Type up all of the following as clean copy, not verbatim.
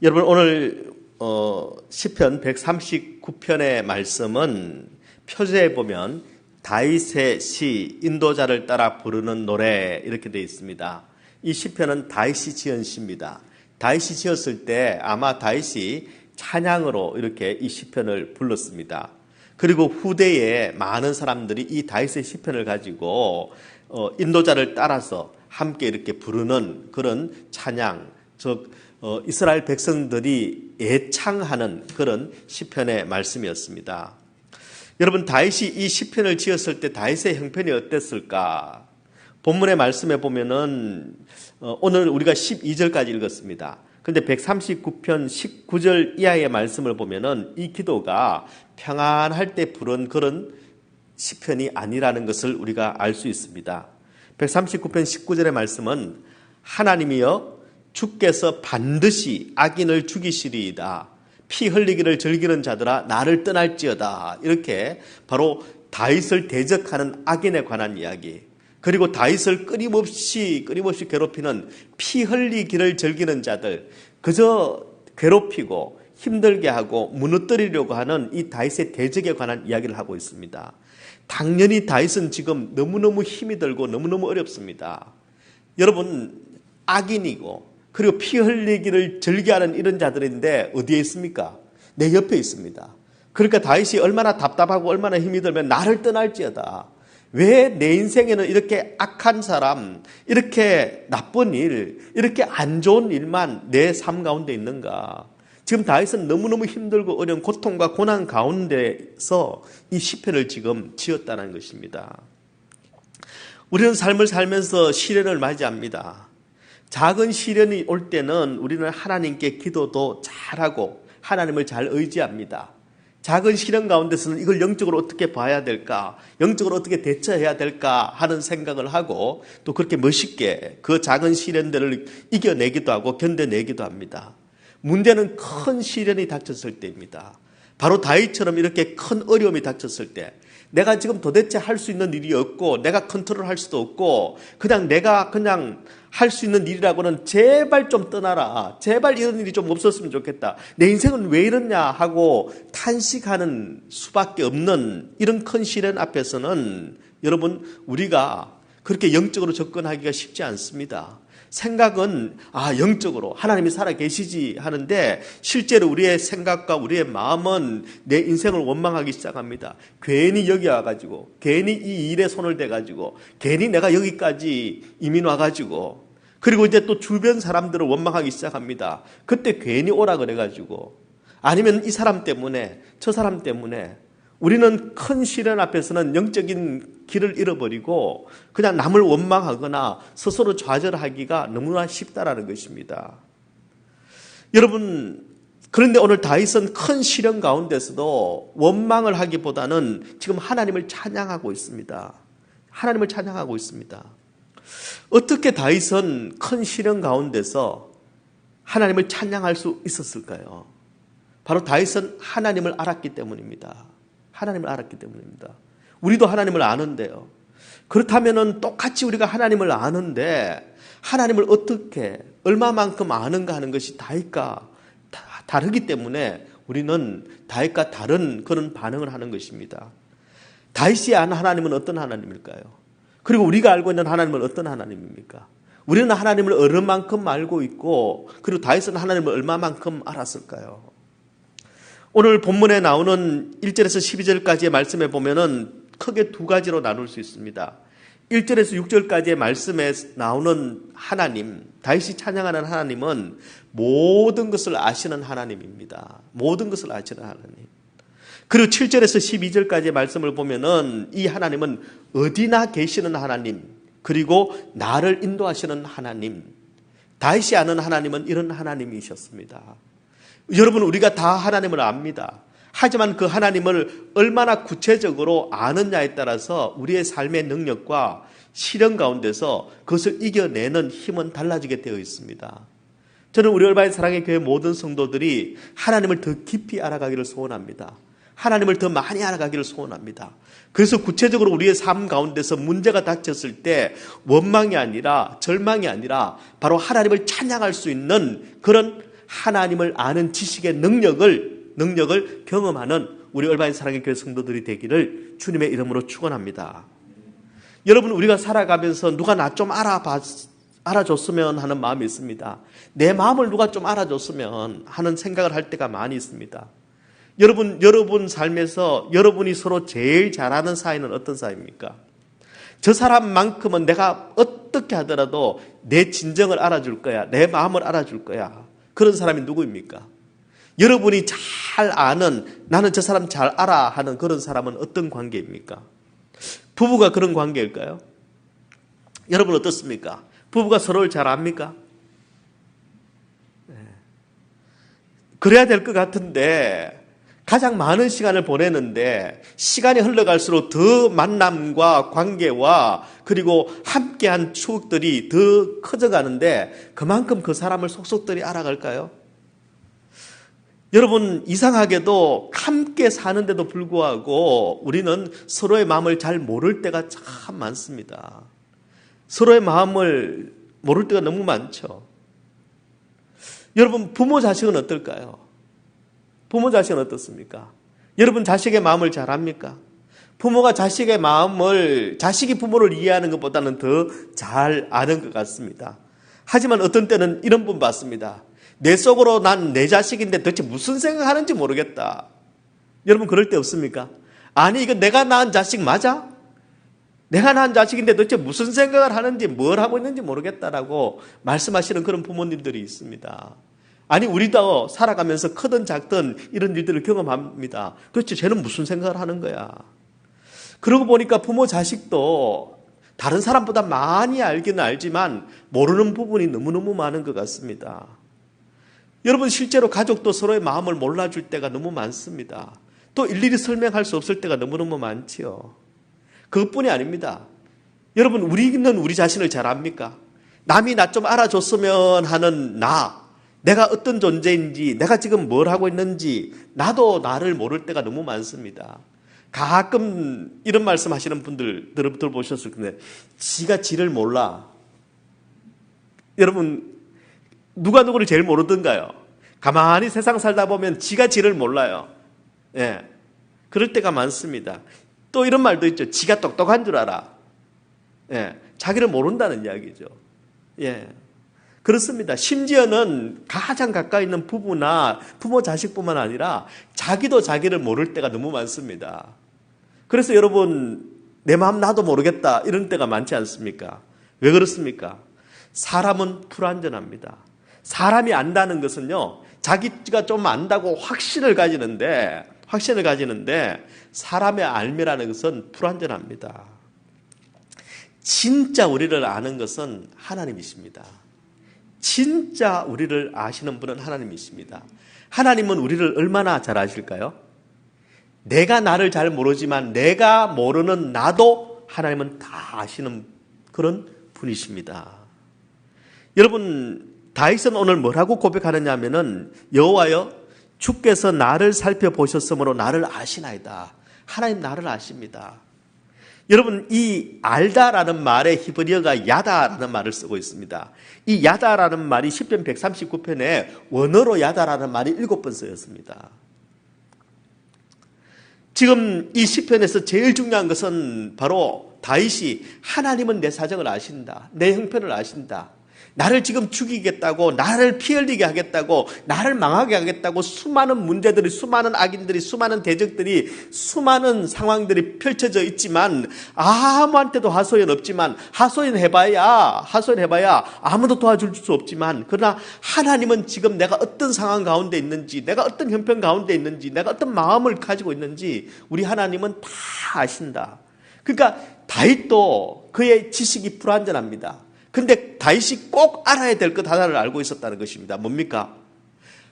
여러분 오늘 시편 139편의 말씀은 표제에 보면 다윗의 시 인도자를 따라 부르는 노래 이렇게 되어 있습니다. 이 시편은 다윗이 지은 시입니다. 다윗이 지었을 때 아마 다윗이 찬양으로 이렇게 이 시편을 불렀습니다. 그리고 후대에 많은 사람들이 이 다윗의 시편을 가지고 인도자를 따라서 함께 이렇게 부르는 그런 찬양, 즉 이스라엘 백성들이 애창하는 그런 시편의 말씀이었습니다. 여러분 다윗이 이 시편을 지었을 때 다윗의 형편이 어땠을까? 본문의 말씀에 보면은 오늘 우리가 12절까지 읽었습니다. 그런데 139편 19절 이하의 말씀을 보면은 이 기도가 평안할 때 부른 그런 시편이 아니라는 것을 우리가 알 수 있습니다. 139편 19절의 말씀은 하나님이여 주께서 반드시 악인을 죽이시리이다. 피 흘리기를 즐기는 자들아 나를 떠날지어다. 이렇게 바로 다윗을 대적하는 악인에 관한 이야기, 그리고 다윗을 끊임없이 괴롭히는 피 흘리기를 즐기는 자들, 그저 괴롭히고 힘들게 하고 무너뜨리려고 하는 이 다윗의 대적에 관한 이야기를 하고 있습니다. 당연히 다윗은 지금 너무너무 힘이 들고 너무너무 어렵습니다. 여러분 악인이고 그리고 피 흘리기를 즐겨하는 이런 자들인데 어디에 있습니까? 내 옆에 있습니다. 그러니까 다윗이 얼마나 답답하고 얼마나 힘이 들면 나를 떠날지어다. 왜 내 인생에는 이렇게 악한 사람, 이렇게 나쁜 일, 이렇게 안 좋은 일만 내 삶 가운데 있는가? 지금 다윗은 너무너무 힘들고 어려운 고통과 고난 가운데서 이 시편을 지금 지었다는 것입니다. 우리는 삶을 살면서 시련을 맞이합니다. 작은 시련이 올 때는 우리는 하나님께 기도도 잘하고 하나님을 잘 의지합니다. 작은 시련 가운데서는 이걸 영적으로 어떻게 봐야 될까, 영적으로 어떻게 대처해야 될까 하는 생각을 하고 또 그렇게 멋있게 그 작은 시련들을 이겨내기도 하고 견뎌내기도 합니다. 문제는 큰 시련이 닥쳤을 때입니다. 바로 다윗처럼 이렇게 큰 어려움이 닥쳤을 때, 내가 지금 도대체 할 수 있는 일이 없고 내가 컨트롤할 수도 없고 내가 할 수 있는 일이라고는 제발 좀 떠나라, 제발 이런 일이 좀 없었으면 좋겠다, 내 인생은 왜 이러냐 하고 탄식하는 수밖에 없는 이런 큰 시련 앞에서는 여러분 우리가 그렇게 영적으로 접근하기가 쉽지 않습니다. 생각은 영적으로 하나님이 살아계시지 하는데 실제로 우리의 생각과 우리의 마음은 내 인생을 원망하기 시작합니다. 괜히 여기 와가지고, 괜히 이 일에 손을 대가지고, 괜히 내가 여기까지 이민 와가지고, 그리고 이제 또 주변 사람들을 원망하기 시작합니다. 그때 괜히 오라 그래가지고, 아니면 이 사람 때문에, 저 사람 때문에. 우리는 큰 시련 앞에서는 영적인 길을 잃어버리고 그냥 남을 원망하거나 스스로 좌절하기가 너무나 쉽다라는 것입니다. 여러분, 그런데 오늘 다윗은 큰 시련 가운데서도 원망을 하기보다는 지금 하나님을 찬양하고 있습니다. 하나님을 찬양하고 있습니다. 어떻게 다윗은 큰 시련 가운데서 하나님을 찬양할 수 있었을까요? 바로 다윗은 하나님을 알았기 때문입니다. 하나님을 알았기 때문입니다. 우리도 하나님을 아는데요. 그렇다면 똑같이 우리가 하나님을 아는데 하나님을 어떻게 얼마만큼 아는가 하는 것이 다윗과 다르기 때문에 우리는 다윗과 다른 그런 반응을 하는 것입니다. 다윗이 아는 하나님은 어떤 하나님일까요? 그리고 우리가 알고 있는 하나님은 어떤 하나님입니까? 우리는 하나님을 얼마만큼 알고 있고 그리고 다윗은 하나님을 얼마만큼 알았을까요? 오늘 본문에 나오는 1절에서 12절까지의 말씀에 보면은 크게 두 가지로 나눌 수 있습니다. 1절에서 6절까지의 말씀에 나오는 하나님, 다윗이 찬양하는 하나님은 모든 것을 아시는 하나님입니다. 모든 것을 아시는 하나님. 그리고 7절에서 12절까지의 말씀을 보면은 이 하나님은 어디나 계시는 하나님, 그리고 나를 인도하시는 하나님. 다윗이 아는 하나님은 이런 하나님이셨습니다. 여러분, 우리가 다 하나님을 압니다. 하지만 그 하나님을 얼마나 구체적으로 아느냐에 따라서 우리의 삶의 능력과 시련 가운데서 그것을 이겨내는 힘은 달라지게 되어 있습니다. 저는 우리 얼바인 사랑의 교회 모든 성도들이 하나님을 더 깊이 알아가기를 소원합니다. 하나님을 더 많이 알아가기를 소원합니다. 그래서 구체적으로 우리의 삶 가운데서 문제가 닥쳤을 때 원망이 아니라 절망이 아니라 바로 하나님을 찬양할 수 있는 그런 하나님을 아는 지식의 능력을 경험하는 우리 얼바인 사랑의 교회 성도들이 되기를 주님의 이름으로 축원합니다. 여러분, 우리가 살아가면서 누가 나 좀 알아줬으면 하는 마음이 있습니다. 내 마음을 누가 좀 알아줬으면 하는 생각을 할 때가 많이 있습니다. 여러분 삶에서 여러분이 서로 제일 잘하는 사이는 어떤 사이입니까? 저 사람만큼은 내가 어떻게 하더라도 내 진정을 알아줄 거야. 내 마음을 알아줄 거야. 그런 사람이 누구입니까? 여러분이 잘 아는, 나는 저 사람 잘 알아 하는 그런 사람은 어떤 관계입니까? 부부가 그런 관계일까요? 여러분 어떻습니까? 부부가 서로를 잘 압니까? 그래야 될 것 같은데 가장 많은 시간을 보내는데 시간이 흘러갈수록 더 만남과 관계와 그리고 함께한 추억들이 더 커져가는데 그만큼 그 사람을 속속들이 알아갈까요? 여러분, 이상하게도 함께 사는데도 불구하고 우리는 서로의 마음을 잘 모를 때가 참 많습니다. 서로의 마음을 모를 때가 너무 많죠. 여러분, 부모 자식은 어떨까요? 부모 자식은 어떻습니까? 여러분 자식의 마음을 잘 압니까? 부모가 자식의 마음을, 자식이 부모를 이해하는 것보다는 더 잘 아는 것 같습니다. 하지만 어떤 때는 이런 분 봤습니다. 내 속으로 난 내 자식인데 도대체 무슨 생각하는지 모르겠다. 여러분 그럴 때 없습니까? 아니 이거 내가 낳은 자식 맞아? 내가 낳은 자식인데 도대체 무슨 생각을 하는지 뭘 하고 있는지 모르겠다라고 말씀하시는 그런 부모님들이 있습니다. 아니 우리도 살아가면서 크든 작든 이런 일들을 경험합니다. 도대체 쟤는 무슨 생각을 하는 거야? 그러고 보니까 부모 자식도 다른 사람보다 많이 알기는 알지만 모르는 부분이 너무너무 많은 것 같습니다. 여러분 실제로 가족도 서로의 마음을 몰라줄 때가 너무 많습니다. 또 일일이 설명할 수 없을 때가 너무너무 많지요. 그것뿐이 아닙니다. 여러분 우리는 우리 자신을 잘 압니까? 남이 나 좀 알아줬으면 하는 내가 어떤 존재인지, 내가 지금 뭘 하고 있는지 나도 나를 모를 때가 너무 많습니다. 가끔 이런 말씀 하시는 분들 들어보셨을 텐데 지가 지를 몰라. 여러분 누가 누구를 제일 모르던가요? 가만히 세상 살다 보면 지가 지를 몰라요. 예, 그럴 때가 많습니다. 또 이런 말도 있죠. 지가 똑똑한 줄 알아. 예, 자기를 모른다는 이야기죠. 예, 그렇습니다. 심지어는 가장 가까이 있는 부부나 부모 자식뿐만 아니라 자기도 자기를 모를 때가 너무 많습니다. 그래서 여러분 내 마음 나도 모르겠다 이런 때가 많지 않습니까? 왜 그렇습니까? 사람은 불완전합니다. 사람이 안다는 것은요, 자기가 좀 안다고 확신을 가지는데 사람의 알미라는 것은 불완전합니다. 진짜 우리를 아는 것은 하나님이십니다. 진짜 우리를 아시는 분은 하나님이십니다. 하나님은 우리를 얼마나 잘 아실까요? 내가 나를 잘 모르지만 내가 모르는 나도 하나님은 다 아시는 그런 분이십니다. 여러분 다윗은 오늘 뭐라고 고백하느냐 하면은 여호와여 주께서 나를 살펴보셨으므로 나를 아시나이다. 하나님 나를 아십니다. 여러분 이 알다라는 말의 히브리어가 야다라는 말을 쓰고 있습니다. 이 야다라는 말이 시편 139편에 원어로 야다라는 말이 7번 쓰였습니다. 지금 이 시편에서 제일 중요한 것은 바로 다윗이 하나님은 내 사정을 아신다. 내 형편을 아신다. 나를 지금 죽이겠다고, 나를 피 흘리게 하겠다고, 나를 망하게 하겠다고 수많은 문제들이, 수많은 악인들이, 수많은 대적들이, 수많은 상황들이 펼쳐져 있지만 아무한테도 하소연 없지만 하소연해봐야 아무도 도와줄 수 없지만 그러나 하나님은 지금 내가 어떤 상황 가운데 있는지, 내가 어떤 형편 가운데 있는지, 내가 어떤 마음을 가지고 있는지 우리 하나님은 다 아신다. 그러니까 다윗도 그의 지식이 불완전합니다. 근데 다윗이 꼭 알아야 될 것 하나를 알고 있었다는 것입니다. 뭡니까?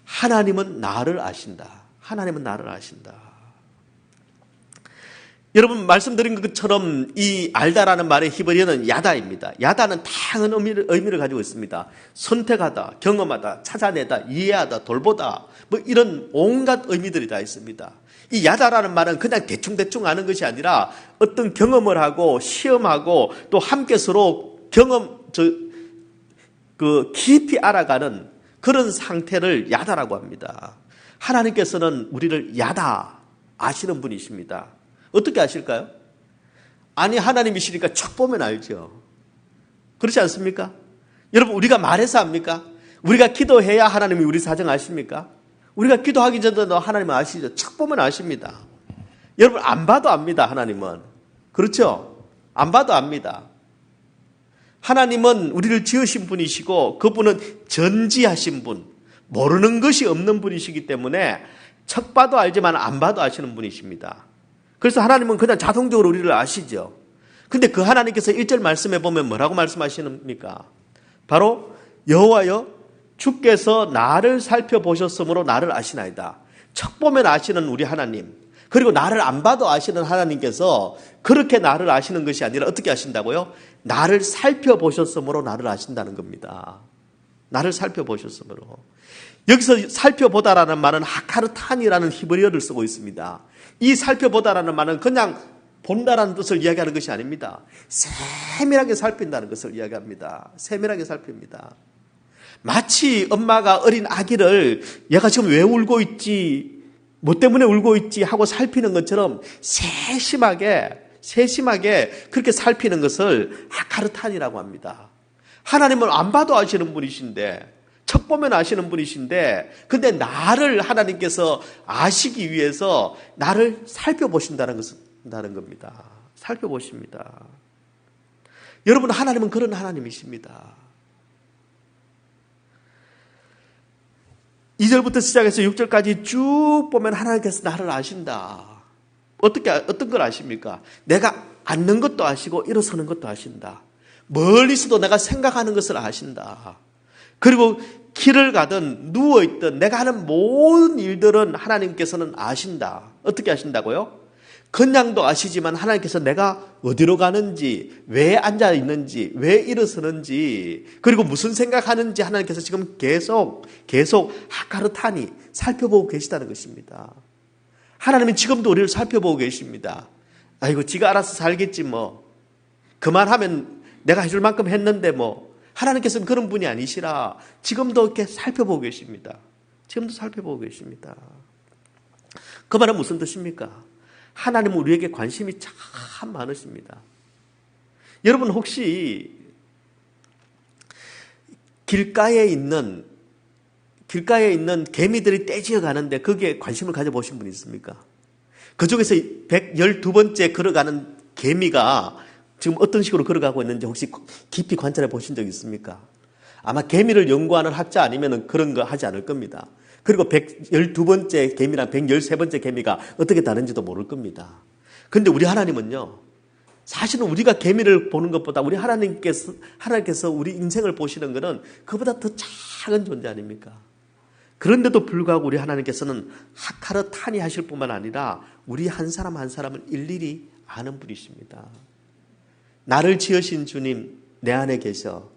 하나님은 나를 아신다. 하나님은 나를 아신다. 여러분 말씀드린 것처럼 이 알다라는 말의 히브리어는 야다입니다. 야다는 다양한 의미를 가지고 있습니다. 선택하다, 경험하다, 찾아내다, 이해하다, 돌보다 뭐 이런 온갖 의미들이 다 있습니다. 이 야다라는 말은 그냥 대충대충 아는 것이 아니라 어떤 경험을 하고 시험하고 또 함께 서로 깊이 알아가는 그런 상태를 야다라고 합니다. 하나님께서는 우리를 야다 아시는 분이십니다. 어떻게 아실까요? 아니, 하나님이시니까 척 보면 알죠. 그렇지 않습니까? 여러분, 우리가 말해서 압니까? 우리가 기도해야 하나님이 우리 사정 아십니까? 우리가 기도하기 전에도 하나님은 아시죠. 척 보면 아십니다. 여러분, 안 봐도 압니다. 하나님은. 그렇죠? 안 봐도 압니다. 하나님은 우리를 지으신 분이시고 그분은 전지하신 분, 모르는 것이 없는 분이시기 때문에 척 봐도 알지만 안 봐도 아시는 분이십니다. 그래서 하나님은 그냥 자동적으로 우리를 아시죠. 근데 그 하나님께서 1절 말씀에 보면 뭐라고 말씀하시십니까? 바로 여호와여 주께서 나를 살펴보셨으므로 나를 아시나이다. 척 보면 아시는 우리 하나님, 그리고 나를 안 봐도 아시는 하나님께서 그렇게 나를 아시는 것이 아니라 어떻게 아신다고요? 나를 살펴보셨으므로 나를 아신다는 겁니다. 나를 살펴보셨으므로. 여기서 살펴보다라는 말은 하카르탄이라는 히브리어를 쓰고 있습니다. 이 살펴보다라는 말은 그냥 본다라는 뜻을 이야기하는 것이 아닙니다. 세밀하게 살핀다는 것을 이야기합니다. 세밀하게 살핍니다. 마치 엄마가 어린 아기를 얘가 지금 왜 울고 있지, 뭐 때문에 울고 있지 하고 살피는 것처럼 세심하게 그렇게 살피는 것을 하카르탄이라고 합니다. 하나님은 안 봐도 아시는 분이신데, 척 보면 아시는 분이신데, 근데 나를 하나님께서 아시기 위해서 나를 살펴보신다는 겁니다. 살펴보십니다. 여러분, 하나님은 그런 하나님이십니다. 2절부터 시작해서 6절까지 쭉 보면 하나님께서 나를 아신다. 어떤 걸 아십니까? 내가 앉는 것도 아시고 일어서는 것도 아신다. 멀리서도 내가 생각하는 것을 아신다. 그리고 길을 가든 누워있든 내가 하는 모든 일들은 하나님께서는 아신다. 어떻게 아신다고요? 그냥도 아시지만 하나님께서 내가 어디로 가는지, 왜 앉아있는지, 왜 일어서는지, 그리고 무슨 생각하는지 하나님께서 지금 계속 하카르타니 살펴보고 계시다는 것입니다. 하나님은 지금도 우리를 살펴보고 계십니다. 아이고, 지가 알아서 살겠지 뭐. 그만하면 내가 해줄 만큼 했는데 뭐. 하나님께서는 그런 분이 아니시라 지금도 이렇게 살펴보고 계십니다. 지금도 살펴보고 계십니다. 그 말은 무슨 뜻입니까? 하나님은 우리에게 관심이 참 많으십니다. 여러분, 혹시 길가에 있는 개미들이 떼지어 가는데 거기에 관심을 가져보신 분 있습니까? 그중에서 112번째 걸어가는 개미가 지금 어떤 식으로 걸어가고 있는지 혹시 깊이 관찰해 보신 적 있습니까? 아마 개미를 연구하는 학자 아니면 그런 거 하지 않을 겁니다. 그리고 112번째 개미랑 113번째 개미가 어떻게 다른지도 모를 겁니다. 그런데 우리 하나님은요, 사실은 우리가 개미를 보는 것보다 우리 하나님께서 우리 인생을 보시는 것은 그보다 더 작은 존재 아닙니까? 그런데도 불구하고 우리 하나님께서는 하카르타니 하실 뿐만 아니라 우리 한 사람 한 사람을 일일이 아는 분이십니다. 나를 지으신 주님 내 안에 계셔.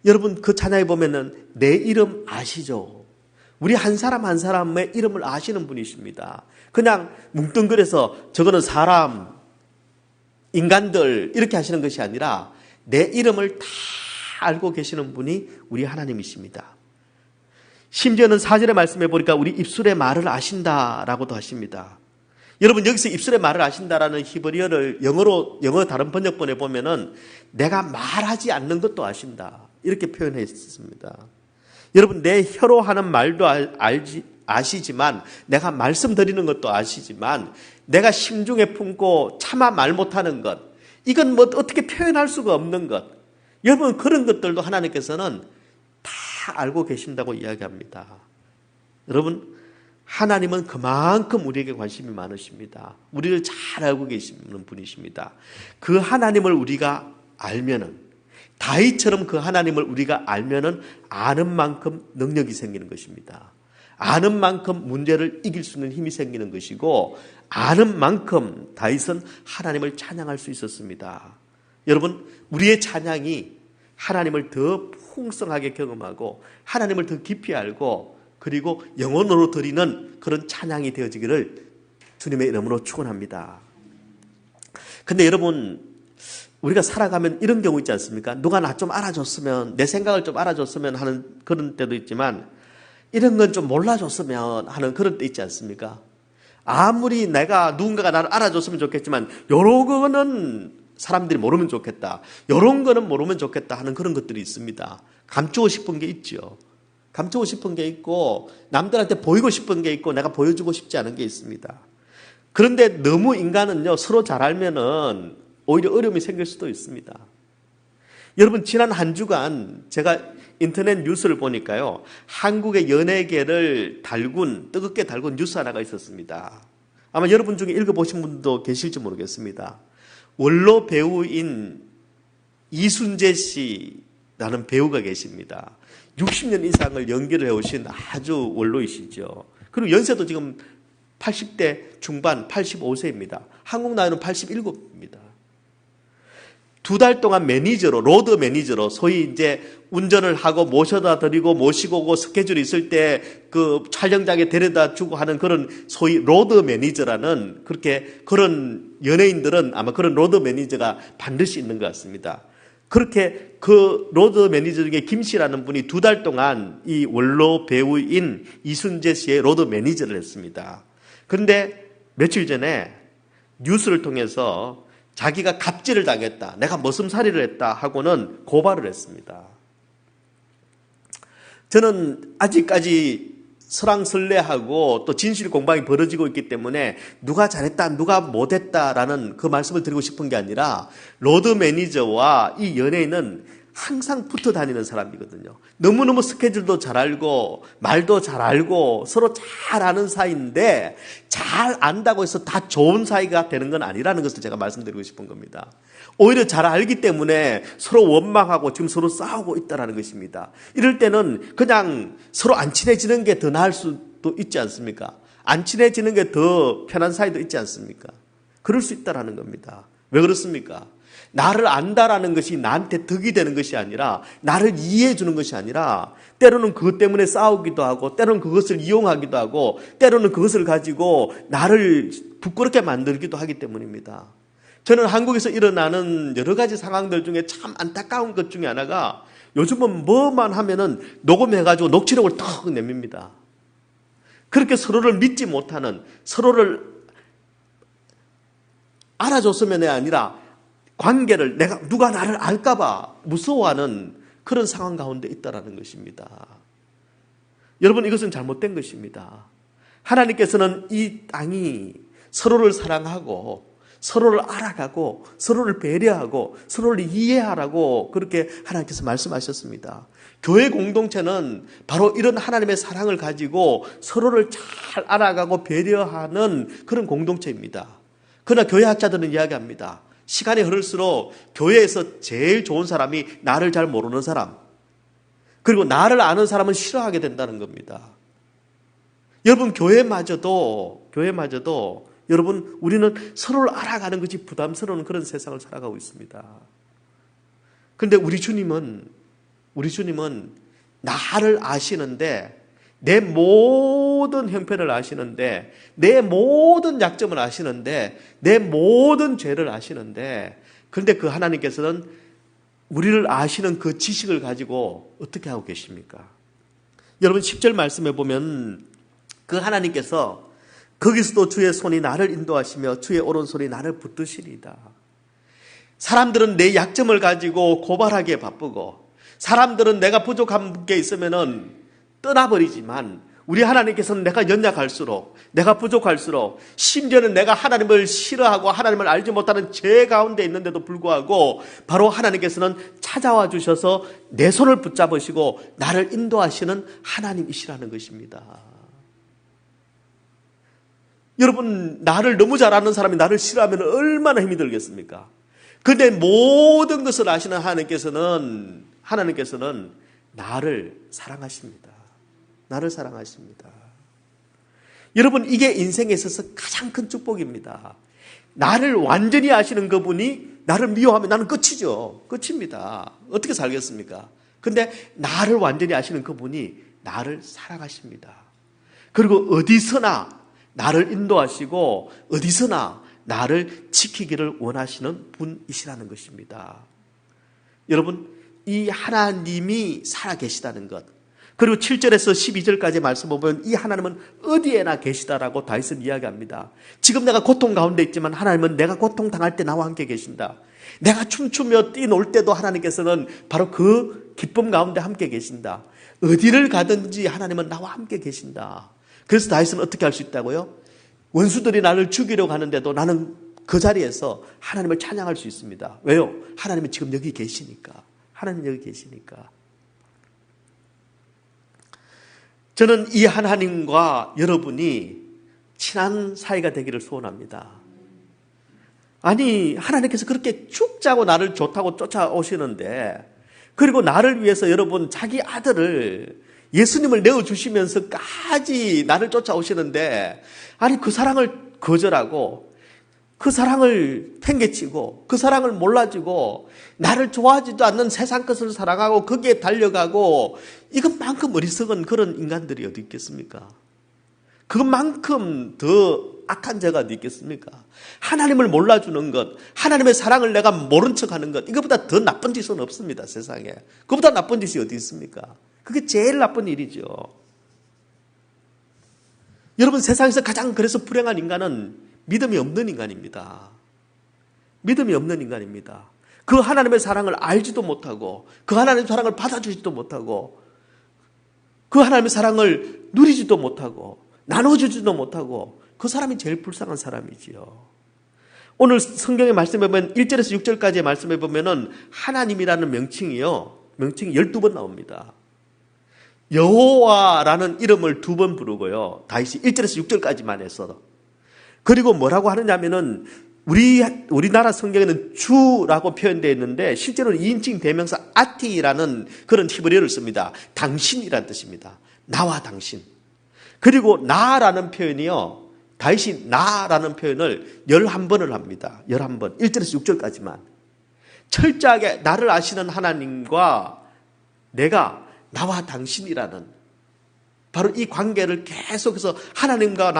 여러분, 그 찬양에 보면은 내 이름 아시죠? 우리 한 사람 한 사람의 이름을 아시는 분이십니다. 그냥 뭉뚱그려서 저거는 사람, 인간들 이렇게 하시는 것이 아니라 내 이름을 다 알고 계시는 분이 우리 하나님이십니다. 심지어는 4절의 말씀해 보니까 우리 입술의 말을 아신다라고도 하십니다. 여러분, 여기서 입술의 말을 아신다라는 히브리어를 영어 다른 번역본에 보면은 내가 말하지 않는 것도 아신다 이렇게 표현해 있습니다. 여러분, 내 혀로 하는 말도 아시지만, 내가 말씀드리는 것도 아시지만, 내가 심중에 품고 차마 말 못하는 것, 이건 뭐 어떻게 표현할 수가 없는 것, 여러분, 그런 것들도 하나님께서는 다 알고 계신다고 이야기합니다. 여러분, 하나님은 그만큼 우리에게 관심이 많으십니다. 우리를 잘 알고 계시는 분이십니다. 그 하나님을 우리가 알면은, 다윗처럼 그 하나님을 우리가 알면은 아는 만큼 능력이 생기는 것입니다. 아는 만큼 문제를 이길 수 있는 힘이 생기는 것이고, 아는 만큼 다윗은 하나님을 찬양할 수 있었습니다. 여러분, 우리의 찬양이 하나님을 더 풍성하게 경험하고 하나님을 더 깊이 알고 그리고 영혼으로 드리는 그런 찬양이 되어지기를 주님의 이름으로 축원합니다. 근데 여러분, 우리가 살아가면 이런 경우 있지 않습니까? 누가 나 좀 알아줬으면, 내 생각을 좀 알아줬으면 하는 그런 때도 있지만, 이런 건 좀 몰라줬으면 하는 그런 때 있지 않습니까? 아무리 누군가가 나를 알아줬으면 좋겠지만, 요런 거는 사람들이 모르면 좋겠다, 요런 거는 모르면 좋겠다 하는 그런 것들이 있습니다. 감추고 싶은 게 있죠. 감추고 싶은 게 있고, 남들한테 보이고 싶은 게 있고, 내가 보여주고 싶지 않은 게 있습니다. 그런데 너무 인간은요, 서로 잘 알면은 오히려 어려움이 생길 수도 있습니다. 여러분, 지난 한 주간 제가 인터넷 뉴스를 보니까요, 한국의 연예계를 뜨겁게 달군 뉴스 하나가 있었습니다. 아마 여러분 중에 읽어보신 분도 계실지 모르겠습니다. 원로 배우인 이순재 씨라는 배우가 계십니다. 60년 이상을 연기를 해오신 아주 원로이시죠. 그리고 연세도 지금 80대 중반, 85세입니다. 한국 나이는 87입니다. 2달 동안 로드 매니저로, 소위 이제 운전을 하고 모셔다 드리고 모시고 오고 스케줄이 있을 때 그 촬영장에 데려다 주고 하는 그런 소위 로드 매니저라는, 그런 연예인들은 아마 그런 로드 매니저가 반드시 있는 것 같습니다. 그렇게 그 로드 매니저 중에 김 씨라는 분이 2달 동안 이 원로 배우인 이순재 씨의 로드 매니저를 했습니다. 그런데 며칠 전에 뉴스를 통해서 자기가 갑질을 당했다, 내가 머슴살이를 했다 하고는 고발을 했습니다. 저는 아직까지 설왕설래하고 또 진실 공방이 벌어지고 있기 때문에 누가 잘했다, 누가 못했다라는 그 말씀을 드리고 싶은 게 아니라, 로드 매니저와 이 연예인은 항상 붙어 다니는 사람이거든요. 너무너무 스케줄도 잘 알고 말도 잘 알고 서로 잘 아는 사이인데, 잘 안다고 해서 다 좋은 사이가 되는 건 아니라는 것을 제가 말씀드리고 싶은 겁니다. 오히려 잘 알기 때문에 서로 원망하고 지금 서로 싸우고 있다는 것입니다. 이럴 때는 그냥 서로 안 친해지는 게 더 나을 수도 있지 않습니까? 안 친해지는 게 더 편한 사이도 있지 않습니까? 그럴 수 있다는 겁니다. 왜 그렇습니까? 나를 안다라는 것이 나한테 덕이 되는 것이 아니라, 나를 이해해 주는 것이 아니라, 때로는 그것 때문에 싸우기도 하고, 때로는 그것을 이용하기도 하고, 때로는 그것을 가지고 나를 부끄럽게 만들기도 하기 때문입니다. 저는 한국에서 일어나는 여러 가지 상황들 중에 참 안타까운 것 중에 하나가, 요즘은 뭐만 하면은 녹음해가지고 녹취록을 턱 내밉니다. 그렇게 서로를 믿지 못하는, 서로를 알아줬으면이 아니라 관계를, 누가 나를 알까봐 무서워하는 그런 상황 가운데 있다라는 것입니다. 여러분, 이것은 잘못된 것입니다. 하나님께서는 이 땅이 서로를 사랑하고 서로를 알아가고 서로를 배려하고 서로를 이해하라고 그렇게 하나님께서 말씀하셨습니다. 교회 공동체는 바로 이런 하나님의 사랑을 가지고 서로를 잘 알아가고 배려하는 그런 공동체입니다. 그러나 교회 학자들은 이야기합니다. 시간이 흐를수록 교회에서 제일 좋은 사람이 나를 잘 모르는 사람, 그리고 나를 아는 사람은 싫어하게 된다는 겁니다. 여러분, 교회마저도 여러분, 우리는 서로를 알아가는 것이 부담스러운 그런 세상을 살아가고 있습니다. 그런데 우리 주님은 나를 아시는데, 내 모든 형편을 아시는데, 내 모든 약점을 아시는데, 내 모든 죄를 아시는데, 그런데 그 하나님께서는 우리를 아시는 그 지식을 가지고 어떻게 하고 계십니까? 여러분, 10절 말씀해 보면 그 하나님께서 거기서도 주의 손이 나를 인도하시며 주의 오른손이 나를 붙드시리이다. 사람들은 내 약점을 가지고 고발하기에 바쁘고, 사람들은 내가 부족한 게 있으면은 떠나버리지만, 우리 하나님께서는 내가 연약할수록, 내가 부족할수록, 심지어는 내가 하나님을 싫어하고 하나님을 알지 못하는 죄 가운데 있는데도 불구하고 바로 하나님께서는 찾아와 주셔서 내 손을 붙잡으시고 나를 인도하시는 하나님이시라는 것입니다. 여러분, 나를 너무 잘 아는 사람이 나를 싫어하면 얼마나 힘이 들겠습니까? 그런데 모든 것을 아시는 하나님께서는 나를 사랑하십니다. 나를 사랑하십니다. 여러분, 이게 인생에 있어서 가장 큰 축복입니다. 나를 완전히 아시는 그분이 나를 미워하면 나는 끝이죠. 끝입니다. 어떻게 살겠습니까? 근데 나를 완전히 아시는 그분이 나를 사랑하십니다. 그리고 어디서나 나를 인도하시고 어디서나 나를 지키기를 원하시는 분이시라는 것입니다. 여러분, 이 하나님이 살아계시다는 것, 그리고 7절에서 12절까지 말씀 보면 이 하나님은 어디에나 계시다라고 다윗은 이야기합니다. 지금 내가 고통 가운데 있지만 하나님은 내가 고통당할 때 나와 함께 계신다. 내가 춤추며 뛰놀 때도 하나님께서는 바로 그 기쁨 가운데 함께 계신다. 어디를 가든지 하나님은 나와 함께 계신다. 그래서 다윗은 어떻게 할 수 있다고요? 원수들이 나를 죽이려고 하는데도 나는 그 자리에서 하나님을 찬양할 수 있습니다. 왜요? 하나님은 지금 여기 계시니까. 하나님 여기 계시니까. 저는 이 하나님과 여러분이 친한 사이가 되기를 소원합니다. 아니, 하나님께서 그렇게 죽자고 나를 좋다고 쫓아오시는데, 그리고 나를 위해서 여러분 자기 아들을, 예수님을 내어주시면서까지 나를 쫓아오시는데, 아니 그 사랑을 거절하고 그 사랑을 팽개치고 그 사랑을 몰라주고 나를 좋아하지도 않는 세상 것을 사랑하고 거기에 달려가고, 이것만큼 어리석은 그런 인간들이 어디 있겠습니까? 그것만큼 더 악한 죄가 어디 있겠습니까? 하나님을 몰라주는 것, 하나님의 사랑을 내가 모른 척하는 것, 이것보다 더 나쁜 짓은 없습니다, 세상에. 그것보다 나쁜 짓이 어디 있습니까? 그게 제일 나쁜 일이죠. 여러분, 세상에서 가장 그래서 불행한 인간은 믿음이 없는 인간입니다. 믿음이 없는 인간입니다. 그 하나님의 사랑을 알지도 못하고, 그 하나님의 사랑을 받아주지도 못하고, 그 하나님의 사랑을 누리지도 못하고, 나눠주지도 못하고, 그 사람이 제일 불쌍한 사람이지요. 오늘 성경의 말씀에 보면 1절에서 6절까지의 말씀에 보면은 하나님이라는 명칭이 12번 나옵니다. 여호와라는 이름을 2번 부르고요. 다윗이 1절에서 6절까지만 해서. 그리고 뭐라고 하느냐면은 우리나라 성경에는 주라고 표현되어 있는데 실제로는 2인칭 대명사 아티라는 그런 히브리어를 씁니다. 당신이라는 뜻입니다. 나와 당신. 그리고 나라는 표현이요. 다윗이 나라는 표현을 11번을 합니다. 11번. 1절에서 6절까지만. 철저하게 나를 아시는 하나님과 내가 나와 당신이라는 바로 이 관계를 계속해서 하나님과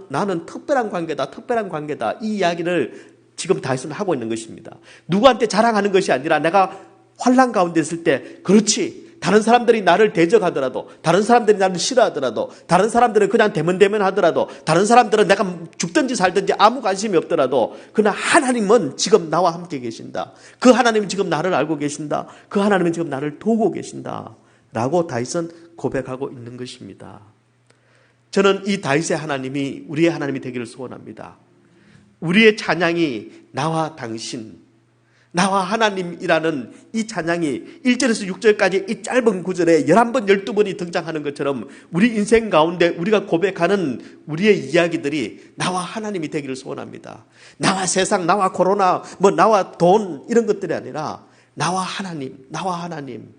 나는 특별한 관계다. 이 이야기를 지금 다윗은 하고 있는 것입니다. 누구한테 자랑하는 것이 아니라 내가 환난 가운데 있을 때, 그렇지, 다른 사람들이 나를 대적하더라도, 다른 사람들이 나를 싫어하더라도, 다른 사람들은 그냥 대면하더라도, 다른 사람들은 내가 죽든지 살든지 아무 관심이 없더라도, 그러나 하나님은 지금 나와 함께 계신다. 그 하나님은 지금 나를 알고 계신다. 그 하나님은 지금 나를 도우고 계신다. 라고 다윗은 고백하고 있는 것입니다. 저는 이 다윗의 하나님이 우리의 하나님이 되기를 소원합니다. 우리의 찬양이 나와 당신, 나와 하나님이라는 이 찬양이 1절에서 6절까지 이 짧은 구절에 11번, 12번이 등장하는 것처럼 우리 인생 가운데 우리가 고백하는 우리의 이야기들이 나와 하나님이 되기를 소원합니다. 나와 세상, 나와 코로나, 나와 돈 이런 것들이 아니라 나와 하나님, 나와 하나님.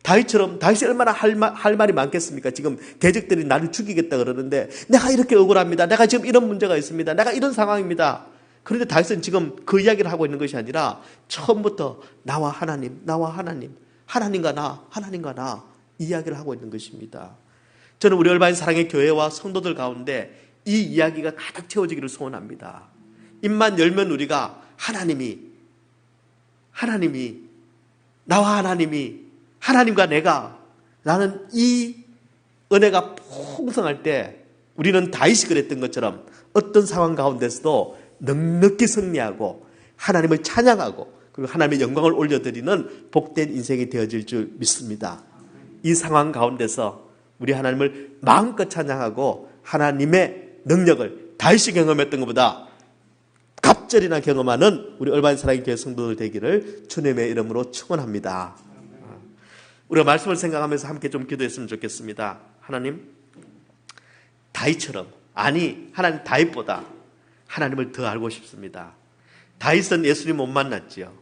다윗이 얼마나 할 말이 많겠습니까? 지금 대적들이 나를 죽이겠다 그러는데 내가 이렇게 억울합니다. 내가 지금 이런 문제가 있습니다. 내가 이런 상황입니다. 그런데 다윗은 지금 그 이야기를 하고 있는 것이 아니라 처음부터 나와 하나님, 하나님과 나 이야기를 하고 있는 것입니다. 저는 우리 얼바인 사랑의 교회와 성도들 가운데 이 이야기가 가득 채워지기를 소원합니다. 입만 열면 우리가 나와 하나님과 내가 라는 이 은혜가 풍성할 때 우리는 다윗이 그랬던 것처럼 어떤 상황 가운데서도 넉넉히 승리하고 하나님을 찬양하고 그리고 하나님의 영광을 올려드리는 복된 인생이 되어질 줄 믿습니다. 이 상황 가운데서 우리 하나님을 마음껏 찬양하고 하나님의 능력을 다윗이 경험했던 것보다 갑절이나 경험하는 우리 얼바인 사랑의 교회 성도들 되기를 주님의 이름으로 축원합니다. 우리가 말씀을 생각하면서 함께 좀 기도했으면 좋겠습니다. 하나님, 다윗처럼, 하나님 다윗보다 하나님을 더 알고 싶습니다. 다윗은 예수님 못 만났지요.